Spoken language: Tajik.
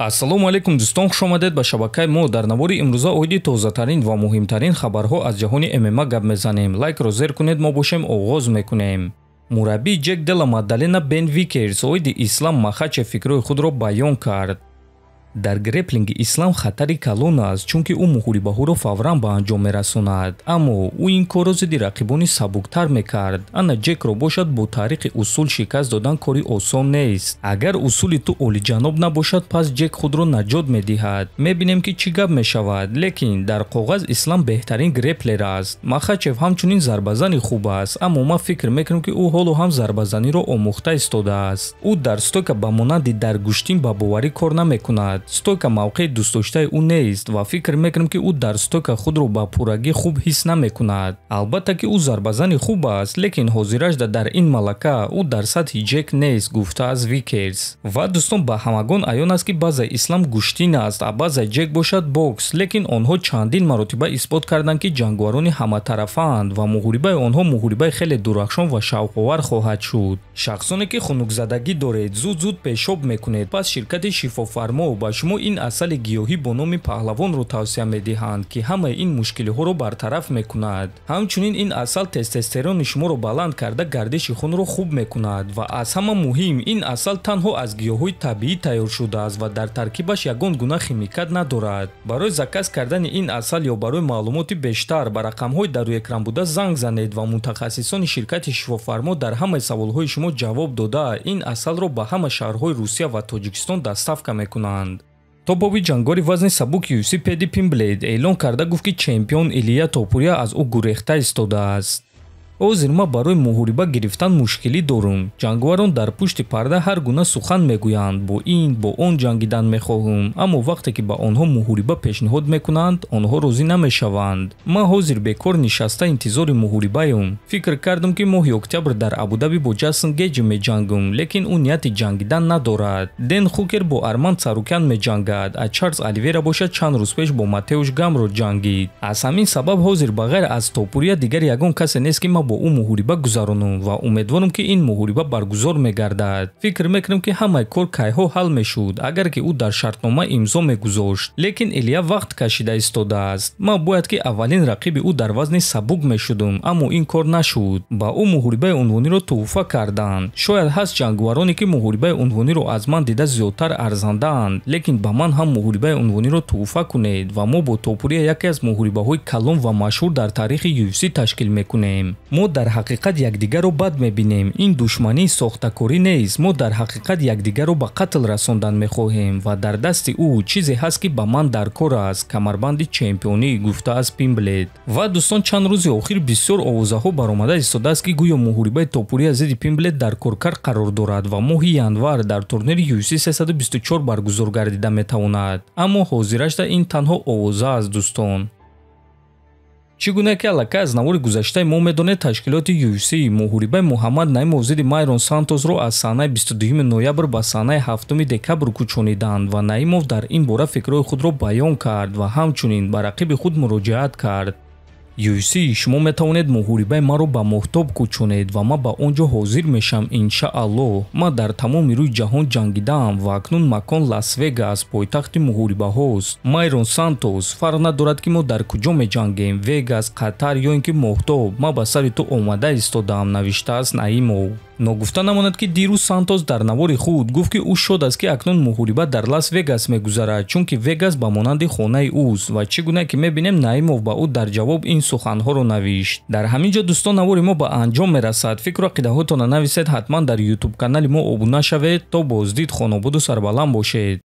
ассалому алайкум дӯстон, хуш омадед ба шабакаи мо. дар навори имрӯза оиди тозатарин ва муҳимтарин хабарҳо аз ҷаҳони ММА гап мезанем. лайкро зер кунед, мо бошем оғоз мекунем. мураббии Ҷек Делла Мадалена Бен Викерс оиди Ислам Махачев фикрҳои худро баён кард. дар греплинги Ислам хатари калон аст, чунки ӯ муҳорибаҳоро фавран ба анҷом мерасонад, аммо ӯ ин корро зидди рақибони сабуктар мекард. ана Ҷекро бошад бо тариқи усул шикаст додан кори осон нест. агар усули ту олиҷаноб набошад, пас Ҷек худро наҷот медиҳад. мебинем ки чӣ гап мешавад, лекин дар коғаз Ислам беҳтарин греплер аст. Махачев ҳамчунин зарбазани хуб аст, аммо ман фикр мекунам ки ӯ ҳоло ҳам зарбазаниро омӯхта истодааст. ӯ дар стойка ба монанди даргӯштин ба боварӣ кор намекунад. стойка мавқеи дӯстдоштаи ӯ нест ва фикр мекунам ки ӯ дар стойка худро ба пуррагӣ хуб ҳис намекунад. албатта ки ӯ зарбазани хуб аст, лекин ҳозиражда дар ин малака ӯ дар сатҳи Ҷек нест, гуфтааст Викерс. ва дӯстон, ба ҳамагон аён аст ки баъзаи Ислам гӯштин аст, а баъзаи Ҷек бошад бокс, лекин онҳо чандин маротиба исбот карданд ки ҷангварони ҳаматарафаанд ва муҳорибаи онҳо муҳорибаи хеле дурахшон ва шавқовар хоҳад шуд. шахсоне ки хунукзадагӣ доред, зуд пешоб мекунед, пас ширкати шифофармо ба шумо ин асали гиёҳӣ бо номи паҳлавонро тавсия медиҳанд, ки ҳамаи ин мушкилиҳоро бартараф мекунад. ҳамчунин ин асал тестостерони шуморо баланд карда гардиши хунро хуб мекунад ва аз ҳама муҳим, ин асал танҳо аз гиёҳҳои табиӣ тайёр шудааст ва дар таркибаш ягон гуна химикат надорад. барои заказ кардани ин асал ё барои маълумоти бештар ба рақамҳои дар рӯи экран буда занг занед ва мутахассисони ширкати шифофармо дар ҳамаи саволҳои шумо ҷавоб дода, ин асалро ба ҳама шаҳрҳои Русия ва Тоҷикистон доставка мекунанд. тобоби ҷангори вазни сабук UFC Педи Пимблейд эълон карда гуфт ки чемпион Илия Топурия аз ӯ гурехта истодааст. ҳозир ма барои муҳориба гирифтан мушкилӣ дорум. ҷангварон дар пушти парда ҳар гуна сухан мегӯянд, бо ин бо он ҷангидан мехоҳам, аммо вақте ки ба онҳо муҳориба пешниҳод мекунанд, онҳо розӣ намешаванд. ман ҳозир бекор нишаста интизори муҳорибаам. фикр кардам ки моҳи октябр дар Абудаби бо Ҷейсон Гейҷи меҷангам, лекин ӯ нияти ҷангидан надорад. Дэн Хукер бо Арман Царукян меҷангад, а Чарлз Оливера бошад чанд рӯз пеш бо Матеуш Гамро ҷангид. аз ҳамин сабаб ҳозир ба ғайр аз Топурия дигар ягон касе нест ки ма бо ӯ муҳориба гузаронам ва умедворам ки ин муҳориба баргузор мегардад. фикр мекунам ки ҳамаи кор кайҳо ҳал мешуд, агар ки ӯ дар шартнома имзо мегузошт, лекин Илия вақт кашида истодааст. ман бояд ки аввалин рақиби ӯ дар вазни сабук мешудам, аммо ин кор нашуд. ба ӯ муҳорибаи унвониро туҳфа карданд. шояд ҳаст ҷангвароне ки муҳорибаи унвониро аз ман дида зиёдтар арзандаанд, лекин ба ман ҳам муҳорибаи унвониро туҳфа кунед ва мо бо Топурия яке аз муҳорибаҳои калон ва машҳур дар таърихи UFC ташкил мекунем. мо дар ҳақиқат якдигарро бад мебинем. ин душмании сохтакорӣ нест. мо дар ҳақиқат якдигарро ба қатл расондан мехоҳем ва дар дасти ӯ чизе ҳаст ки ба ман дар кор аст, камарбанди чемпионӣ, гуфтааст Пимблейд. ва дӯстон, чанд рӯзи охир бисёр овозаҳо баромада истодааст ки гӯё муҳорибаи Топурия зидди Пимблейд дар коркар қарор дорад ва моҳи январ дар турнири UFC 324 баргузор гардида метавонад. аммо ҳозиражда ин танҳо овоза аст дӯстон. чӣ гуна ки аллакай аз навори гузаштаи мо медонед, ташкилоти UFC муҳорибаи Муҳаммад Наимов зидди Майрон Сантосро аз саҳнаи 22 ноябр ба саҳнаи 7 декабр кӯчониданд ва Наимов дар ин бора фикрҳои худро баён кард ва ҳамчунин ба рақиби худ муроҷиат кард. UFC, шумо метавонед муҳорибаи маро ба моҳтоб кӯчонед ва ман ба он ҷо ҳозир мешам, иншааллоҳ. ман дар тамоми рӯи ҷаҳон ҷангидаам ва акнун макон Лас-Вегас, пойтахти муҳорибаҳост. Майрон Сантос, фарқ надорад ки мо дар куҷо меҷангем, Вегас, Қатар ё ин ки моҳтоб, ман ба сари ту омада истодаам, навиштааст Наимов. ногуфта намонад ки дирӯз Сантос дар навори худ гуфт ки ӯ шод аст ки акнун муҳориба дар Лас-Вегас мегузарад, чунки Вегас ба монанди хонаи ӯст ва чӣ гуна ки мебинем Наимов ба ӯ дар ҷавоб ин суханҳоро навишт. дар ҳамин ҷо дӯстон, навори мо ба анҷом мерасад. фикру ақидаҳоятонро нависед, ҳатман дар YouTube канали мо обуна шавед. то боздид, хонободу сарбаланд бошед.